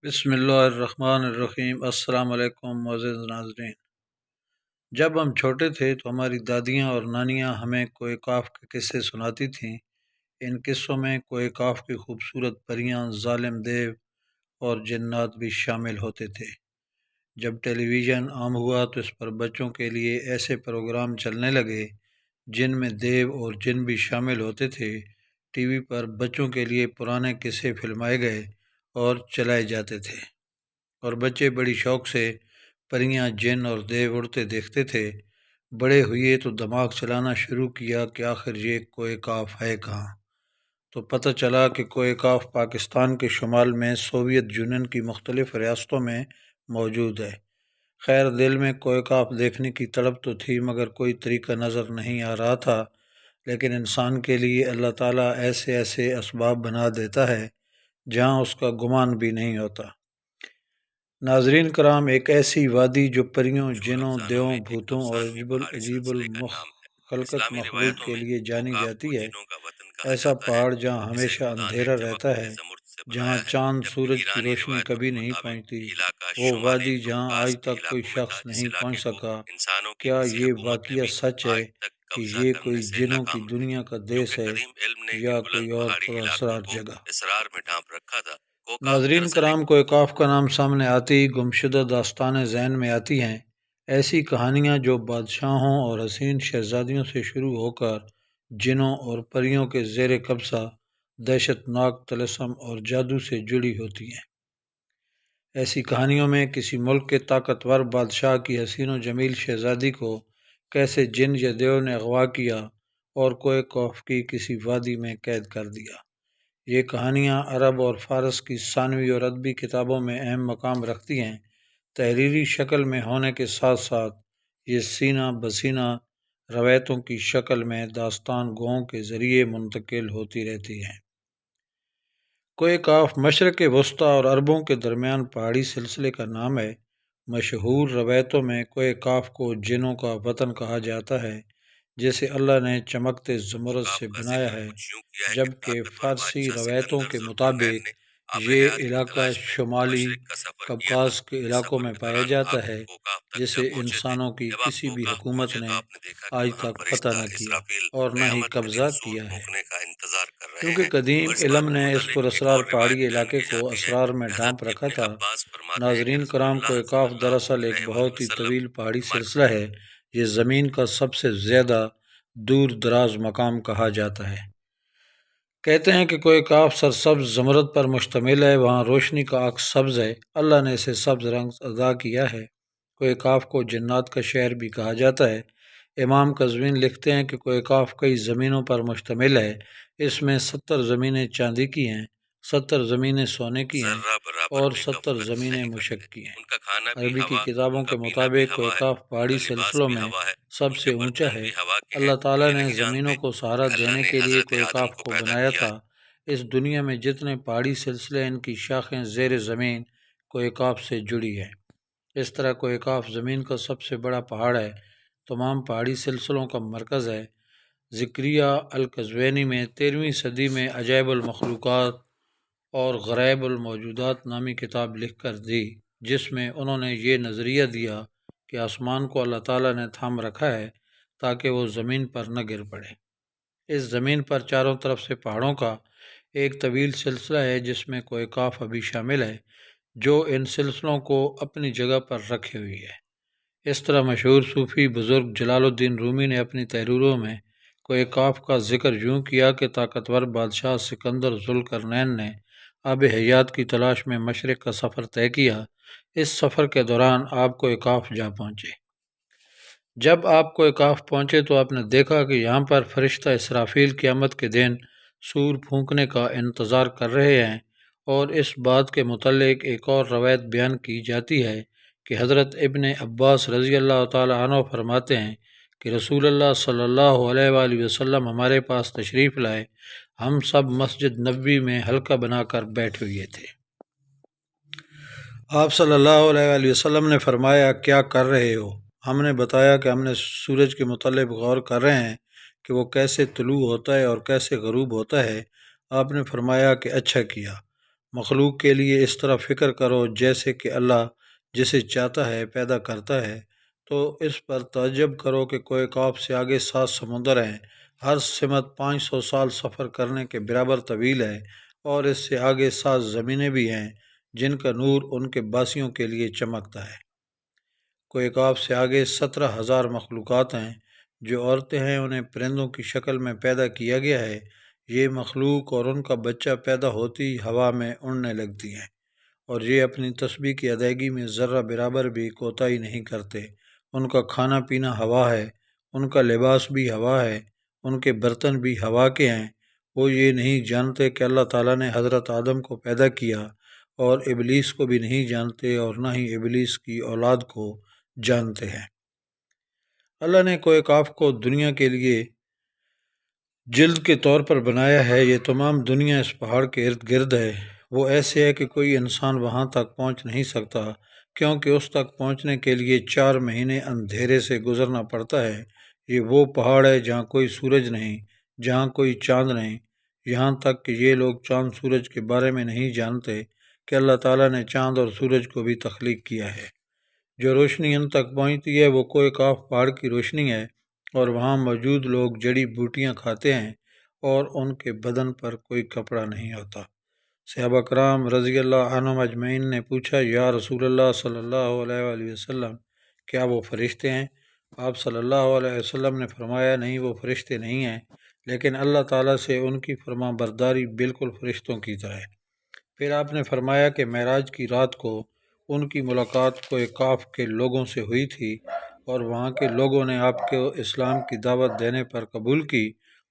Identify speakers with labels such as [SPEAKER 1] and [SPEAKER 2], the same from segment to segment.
[SPEAKER 1] بسم اللہ الرحمن الرحیم۔ السلام علیکم معزز ناظرین۔ جب ہم چھوٹے تھے تو ہماری دادیاں اور نانیاں ہمیں کوئے کاف کے قصے سناتی تھیں۔ ان قصوں میں کوئے کاف کی خوبصورت پریاں، ظالم دیو اور جنات بھی شامل ہوتے تھے۔ جب ٹیلی ویژن عام ہوا تو اس پر بچوں کے لیے ایسے پروگرام چلنے لگے جن میں دیو اور جن بھی شامل ہوتے تھے۔ ٹی وی پر بچوں کے لیے پرانے قصے فلمائے گئے اور چلائے جاتے تھے، اور بچے بڑی شوق سے پریاں، جن اور دیو اڑتے دیکھتے تھے۔ بڑے ہوئے تو دماغ چلانا شروع کیا کہ آخر یہ کوئے کاف ہے کہاں؟ تو پتہ چلا کہ کوئے کاف پاکستان کے شمال میں سوویت یونین کی مختلف ریاستوں میں موجود ہے۔ خیر، دل میں کوئے کاف دیکھنے کی تڑپ تو تھی، مگر کوئی طریقہ نظر نہیں آ رہا تھا۔ لیکن انسان کے لیے اللہ تعالیٰ ایسے ایسے اسباب بنا دیتا ہے جہاں اس کا گمان بھی نہیں ہوتا۔ ناظرین کرام، ایک ایسی وادی جو پریوں، جنوں، دیووں، بھوتوں اور عجیب المخلقت مخلوق کے لیے جانی جاتی ہے، ایسا پہاڑ جہاں ہمیشہ اندھیرا رہتا ہے، جہاں چاند سورج کی روشنی کبھی نہیں پہنچتی، وہ وادی جہاں آج تک کوئی شخص نہیں پہنچ سکا۔ کیا یہ واقعہ سچ ہے کہ یہ کوئی جنوں کی دنیا کا دیس ہے یا کوئی اور پراسرار جگہ؟ ناظرین کرام، کوئے کاف کا نام سامنے آتے ہی گمشدہ داستانیں ذہن میں آتی ہیں۔ ایسی کہانیاں جو بادشاہوں اور حسین شہزادیوں سے شروع ہو کر جنوں اور پریوں کے زیر قبضہ دہشت ناک طلسم اور جادو سے جڑی ہوتی ہیں۔ ایسی کہانیوں میں کسی ملک کے طاقتور بادشاہ کی حسین و جمیل شہزادی کو کیسے جن یا دیو نے اغوا کیا اور کوئے کاف کی کسی وادی میں قید کر دیا۔ یہ کہانیاں عرب اور فارس کی ثانوی اور ادبی کتابوں میں اہم مقام رکھتی ہیں۔ تحریری شکل میں ہونے کے ساتھ ساتھ یہ سینہ بسینہ روایتوں کی شکل میں داستان گوؤں کے ذریعے منتقل ہوتی رہتی ہیں۔ کوئے کاف مشرق وسطیٰ اور عربوں کے درمیان پہاڑی سلسلے کا نام ہے۔ مشہور روایتوں میں کوئے کاف کو جنوں کا وطن کہا جاتا ہے، جسے اللہ نے چمکتے زمرد سے بنایا ہے، جبکہ فارسی روایتوں کے مطابق یہ علاقہ شمالی قفقاز کے علاقوں میں پایا جاتا ہے، جسے انسانوں کی کسی بھی حکومت نے آج تک فتح نہ کیا اور نہ ہی قبضہ کیا ہے، کیونکہ قدیم علم نے اس پراسرار پہاڑی علاقے کو اسرار میں ڈھانپ رکھا تھا۔ ناظرین کرام، کوئے کاف دراصل ایک بہت ہی طویل پہاڑی سلسلہ ہے۔ یہ زمین کا سب سے زیادہ دور دراز مقام کہا جاتا ہے۔ کہتے ہیں کہ کوئے کاف سرسبز زمرد پر مشتمل ہے، وہاں روشنی کا عکس سبز ہے، اللہ نے اسے سبز رنگ عطا کیا ہے۔ کوئے کاف کو جنات کا شہر بھی کہا جاتا ہے۔ امام قزوین لکھتے ہیں کہ کوئے کاف کئی زمینوں پر مشتمل ہے۔ اس میں 70 زمینیں چاندی کی ہیں، 70 زمینیں سونے کی ہیں اور 70 زمینیں مشک کی ہیں۔ عربی کی کتابوں کے مطابق کوئے کاف پہاڑی سلسلوں میں سب سے اونچا ہے۔ اللہ تعالیٰ نے زمینوں کو سہارا دینے کے لیے کوئے کاف کو بنایا تھا۔ اس دنیا میں جتنے پہاڑی سلسلے، ان کی شاخیں زیر زمین کوئے کاف سے جڑی ہیں۔ اس طرح کوئے کاف زمین کا سب سے بڑا پہاڑ ہے، تمام پہاڑی سلسلوں کا مرکز ہے۔ زکریا القزوینی میں 13ویں صدی میں عجائب المخلوقات اور غرائب الموجودات نامی کتاب لکھ کر دی، جس میں انہوں نے یہ نظریہ دیا کہ آسمان کو اللہ تعالیٰ نے تھام رکھا ہے تاکہ وہ زمین پر نہ گر پڑے۔ اس زمین پر چاروں طرف سے پہاڑوں کا ایک طویل سلسلہ ہے، جس میں کوئے کاف ابھی شامل ہے، جو ان سلسلوں کو اپنی جگہ پر رکھے ہوئی ہے۔ اس طرح مشہور صوفی بزرگ جلال الدین رومی نے اپنی تحریروں میں کوئے کاف کا ذکر یوں کیا کہ طاقتور بادشاہ سکندر ذوالقرنین نے آب حیات کی تلاش میں مشرق کا سفر طے کیا۔ اس سفر کے دوران آپ کوئے کاف جا پہنچے۔ جب آپ کوئے کاف پہنچے تو آپ نے دیکھا کہ یہاں پر فرشتہ اسرافیل قیامت کے دن سور پھونکنے کا انتظار کر رہے ہیں، اور اس بات کے متعلق ایک اور روایت بیان کی جاتی ہے کہ حضرت ابن عباس رضی اللہ تعالی عنہ فرماتے ہیں کہ رسول اللہ صلی اللہ علیہ وآلہ وسلم ہمارے پاس تشریف لائے، ہم سب مسجد نبوی میں حلقہ بنا کر بیٹھے ہوئے تھے۔ آپ صلی اللہ علیہ وآلہ وسلم نے فرمایا، کیا کر رہے ہو؟ ہم نے بتایا کہ ہم نے سورج کے متعلق غور کر رہے ہیں کہ وہ کیسے طلوع ہوتا ہے اور کیسے غروب ہوتا ہے۔ آپ نے فرمایا کہ اچھا کیا، مخلوق کے لیے اس طرح فکر کرو جیسے کہ اللہ جسے چاہتا ہے پیدا کرتا ہے، تو اس پر تعجب کرو کہ کوہ قاف سے آگے 7 سمندر ہیں، ہر سمت 500 سال سفر کرنے کے برابر طویل ہے، اور اس سے آگے 7 زمینیں بھی ہیں جن کا نور ان کے باسیوں کے لیے چمکتا ہے۔ کوہ قاف سے آگے 17,000 مخلوقات ہیں، جو عورتیں ہیں انہیں پرندوں کی شکل میں پیدا کیا گیا ہے۔ یہ مخلوق اور ان کا بچہ پیدا ہوتی ہی ہوا میں اڑنے لگتی ہیں، اور یہ اپنی تسبیح کی ادائیگی میں ذرہ برابر بھی کوتاہی نہیں کرتے۔ ان کا کھانا پینا ہوا ہے، ان کا لباس بھی ہوا ہے، ان کے برتن بھی ہوا کے ہیں۔ وہ یہ نہیں جانتے کہ اللہ تعالیٰ نے حضرت آدم کو پیدا کیا، اور ابلیس کو بھی نہیں جانتے، اور نہ ہی ابلیس کی اولاد کو جانتے ہیں۔ اللہ نے کوہ قاف کو دنیا کے لیے جلد کے طور پر بنایا ہے۔ یہ تمام دنیا اس پہاڑ کے ارد گرد ہے۔ وہ ایسے ہے کہ کوئی انسان وہاں تک پہنچ نہیں سکتا، کیونکہ اس تک پہنچنے کے لیے 4 مہینے اندھیرے سے گزرنا پڑتا ہے۔ یہ وہ پہاڑ ہے جہاں کوئی سورج نہیں، جہاں کوئی چاند نہیں، یہاں تک کہ یہ لوگ چاند سورج کے بارے میں نہیں جانتے کہ اللہ تعالیٰ نے چاند اور سورج کو بھی تخلیق کیا ہے۔ جو روشنی ان تک پہنچتی ہے وہ کوہ قاف پہاڑ کی روشنی ہے، اور وہاں موجود لوگ جڑی بوٹیاں کھاتے ہیں، اور ان کے بدن پر کوئی کپڑا نہیں ہوتا۔ صحابہ کرام رضی اللہ عنہم اجمعین نے پوچھا، یا رسول اللہ صلی اللہ علیہ وآلہ وسلم، کیا وہ فرشتے ہیں؟ آپ صلی اللہ علیہ وسلم نے فرمایا، نہیں، وہ فرشتے نہیں ہیں، لیکن اللہ تعالیٰ سے ان کی فرما برداری بالکل فرشتوں کی طرح ہے۔ پھر آپ نے فرمایا کہ معراج کی رات کو ان کی ملاقات کوہ قاف کے لوگوں سے ہوئی تھی، اور وہاں کے لوگوں نے آپ کو اسلام کی دعوت دینے پر قبول کی،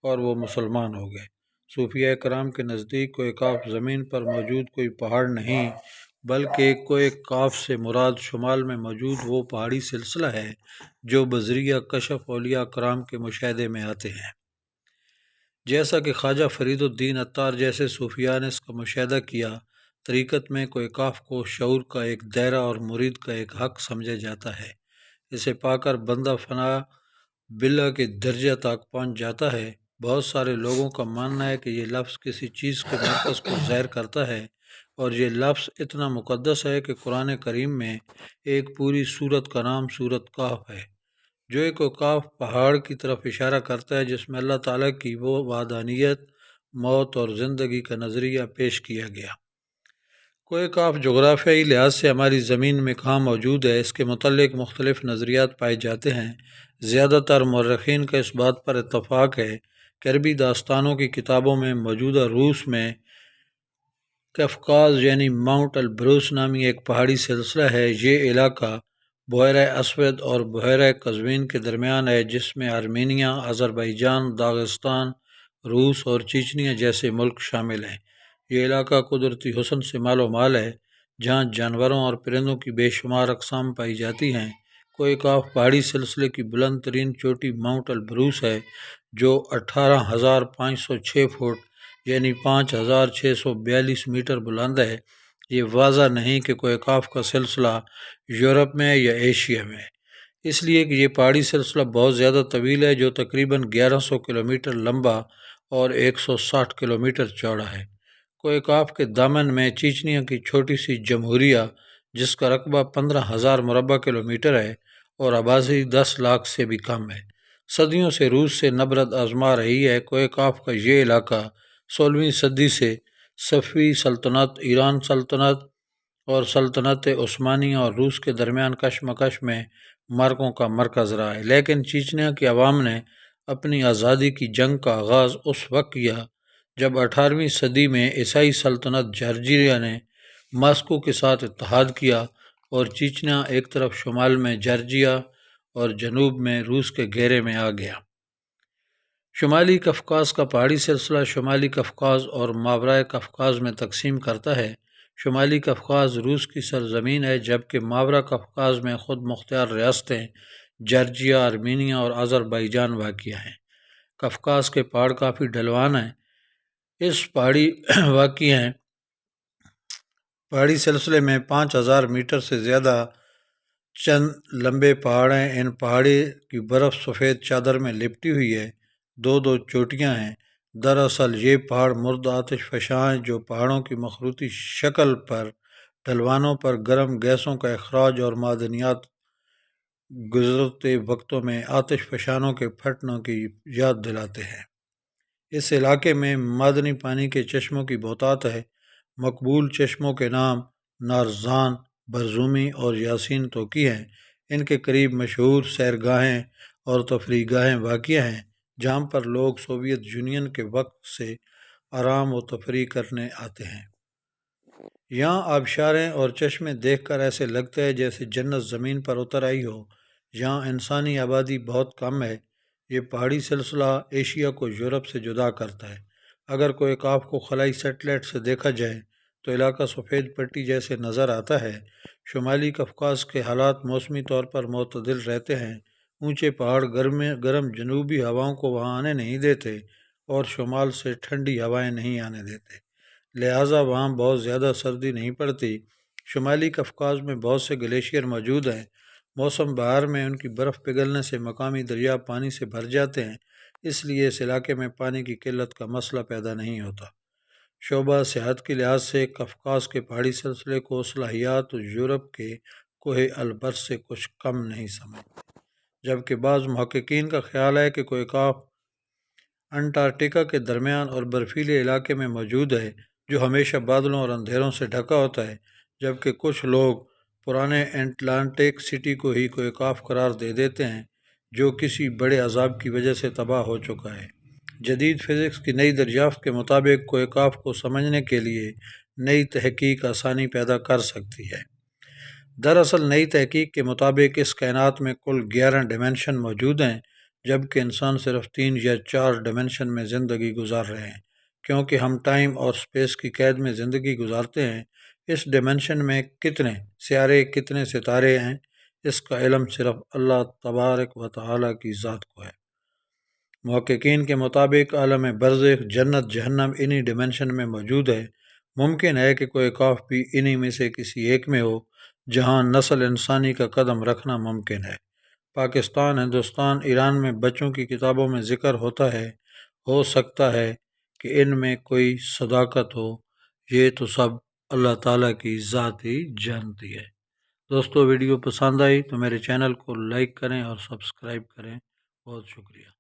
[SPEAKER 1] اور وہ مسلمان ہو گئے۔ صوفیہ کرام کے نزدیک کوہ قاف زمین پر موجود کوئی پہاڑ نہیں، بلکہ کوہ قاف سے مراد شمال میں موجود وہ پہاڑی سلسلہ ہے جو بذریعہ کشف اولیاء کرام کے مشاہدے میں آتے ہیں۔ جیسا کہ خواجہ فرید الدین عطار جیسے صوفیاء نے اس کا مشاہدہ کیا، طریقت میں کوہ قاف کو شعور کا ایک دائرہ اور مرید کا ایک حق سمجھا جاتا ہے۔ اسے پا کر بندہ فنا باللہ کے درجہ تک پہنچ جاتا ہے۔ بہت سارے لوگوں کا ماننا ہے کہ یہ لفظ کسی چیز کے مرکز کو ظاہر کرتا ہے، اور یہ لفظ اتنا مقدس ہے کہ قرآن کریم میں ایک پوری سورت کا نام سورت کہف ہے، جو ایک قاف پہاڑ کی طرف اشارہ کرتا ہے جس میں اللہ تعالیٰ کی وہ وحدانیت، موت اور زندگی کا نظریہ پیش کیا گیا۔ کوہ قاف جغرافیائی لحاظ سے ہماری زمین میں کہاں موجود ہے، اس کے متعلق مختلف نظریات پائے جاتے ہیں۔ زیادہ تر مورخین کا اس بات پر اتفاق ہے کہ عربی داستانوں کی کتابوں میں موجودہ روس میں قفقاز یعنی ماؤنٹ البروس نامی ایک پہاڑی سلسلہ ہے۔ یہ علاقہ بحیرہ اسود اور بحیرہ قزوین کے درمیان ہے، جس میں آرمینیا، آذربائیجان، داغستان، روس اور چیچنیا جیسے ملک شامل ہیں۔ یہ علاقہ قدرتی حسن سے مال و مال ہے، جہاں جانوروں اور پرندوں کی بے شمار اقسام پائی جاتی ہیں۔ کوہ قاف پہاڑی سلسلے کی بلند ترین چوٹی ماؤنٹ البروس ہے، جو 18,506 فٹ یعنی 5,642 میٹر بلند ہے۔ یہ واضح نہیں کہ کوہ قاف کا سلسلہ یورپ میں یا ایشیا میں ہے، اس لیے کہ یہ پہاڑی سلسلہ بہت زیادہ طویل ہے، جو تقریباً 1100 کلومیٹر لمبا اور 160 کلومیٹر چوڑا ہے۔ کوہ قاف کے دامن میں چیچنیا کی چھوٹی سی جمہوریہ، جس کا رقبہ 15,000 مربع کلومیٹر ہے اور آبادی 10 لاکھ سے بھی کم ہے، صدیوں سے روس سے نبرد آزما رہی ہے۔ کوہ قاف کا یہ علاقہ 16ویں صدی سے صفوی سلطنت، ایران سلطنت اور سلطنت عثمانیہ اور روس کے درمیان کشمکش میں معرکوں کا مرکز رہا ہے، لیکن چیچنیا کی عوام نے اپنی آزادی کی جنگ کا آغاز اس وقت کیا جب 18ویں صدی میں عیسائی سلطنت جارجیا نے ماسکو کے ساتھ اتحاد کیا، اور چیچنیا ایک طرف شمال میں جارجیا اور جنوب میں روس کے گھیرے میں آ گیا۔ شمالی قفقاز کا پہاڑی سلسلہ شمالی قفقاز اور ماورائے قفقاز میں تقسیم کرتا ہے۔ شمالی قفقاز روس کی سرزمین ہے، جبکہ ماورا قفقاز میں خود مختار ریاستیں جارجیا، آرمینیا اور آذربائیجان واقع ہیں۔ قفقاز کے پہاڑ کافی ڈھلوان ہیں۔ اس پہاڑی سلسلے میں 5,000 میٹر سے زیادہ چند لمبے پہاڑ ہیں۔ ان پہاڑی کی برف سفید چادر میں لپٹی ہوئی ہے۔ 2 چوٹیاں ہیں دراصل یہ پہاڑ مرد آتش فشاں ہیں جو پہاڑوں کی مخروطی شکل پر ڈھلوانوں پر گرم گیسوں کا اخراج اور معدنیات گزرتے وقتوں میں آتش فشانوں کے پھٹنے کی یاد دلاتے ہیں۔ اس علاقے میں معدنی پانی کے چشموں کی بہتات ہے۔ مقبول چشموں کے نام نارزان، برزومی اور یاسین توکی ہیں۔ ان کے قریب مشہور سیرگاہیں اور تفریح گاہیں واقع ہیں جہاں پر لوگ سوویت یونین کے وقت سے آرام و تفریح کرنے آتے ہیں۔ یہاں آبشاریں اور چشمے دیکھ کر ایسے لگتا ہے جیسے جنت زمین پر اتر آئی ہو۔ یہاں انسانی آبادی بہت کم ہے۔ یہ پہاڑی سلسلہ ایشیا کو یورپ سے جدا کرتا ہے۔ اگر کوئی کاف کو خلائی سیٹلائٹ سے دیکھا جائے تو علاقہ سفید پٹی جیسے نظر آتا ہے۔ شمالی قفقاز کے حالات موسمی طور پر معتدل رہتے ہیں۔ اونچے پہاڑ گرم جنوبی ہواؤں کو وہاں آنے نہیں دیتے اور شمال سے ٹھنڈی ہوائیں نہیں آنے دیتے، لہٰذا وہاں بہت زیادہ سردی نہیں پڑتی۔ شمالی قفقاز میں بہت سے گلیشیئر موجود ہیں۔ موسم بہار میں ان کی برف پگھلنے سے مقامی دریا پانی سے بھر جاتے ہیں، اس لیے اس علاقے میں پانی کی قلت کا مسئلہ پیدا نہیں ہوتا۔ شعبہ سیاحت کے لحاظ سے قفقاز کے پہاڑی سلسلے کو صلاحیات یورپ کے کوہ البرز سے کچھ کم نہیں سمجھتے، جبکہ بعض محققین کا خیال ہے کہ کوہ کاف انٹارکٹیکا کے درمیان اور برفیلے علاقے میں موجود ہے جو ہمیشہ بادلوں اور اندھیروں سے ڈھکا ہوتا ہے، جبکہ کچھ لوگ پرانے اٹلانٹک سٹی کو ہی کوہ کاف قرار دے دیتے ہیں جو کسی بڑے عذاب کی وجہ سے تباہ ہو چکا ہے۔ جدید فزکس کی نئی دریافت کے مطابق کوہ کاف کو سمجھنے کے لیے نئی تحقیق آسانی پیدا کر سکتی ہے۔ دراصل نئی تحقیق کے مطابق اس کائنات میں کل 11 ڈیمنشن موجود ہیں، جبکہ انسان صرف 3 یا 4 ڈیمنشن میں زندگی گزار رہے ہیں۔ کیونکہ ہم ٹائم اور سپیس کی قید میں زندگی گزارتے ہیں، اس ڈیمنشن میں کتنے سیارے، کتنے ستارے ہیں، اس کا علم صرف اللہ تبارک و تعالیٰ کی ذات کو ہے۔ محققین کے مطابق عالم برزخ، جنت، جہنم انہی ڈیمنشن میں موجود ہے۔ ممکن ہے کہ کوہ کاف بھی انہی میں سے کسی ایک میں ہو جہاں نسل انسانی کا قدم رکھنا ممکن ہے۔ پاکستان، ہندوستان، ایران میں بچوں کی کتابوں میں ذکر ہوتا ہے۔ ہو سکتا ہے کہ ان میں کوئی صداقت ہو، یہ تو سب اللہ تعالیٰ کی ذات ہی جانتی ہے۔ دوستو، ویڈیو پسند آئی تو میرے چینل کو لائک کریں اور سبسکرائب کریں۔ بہت شکریہ۔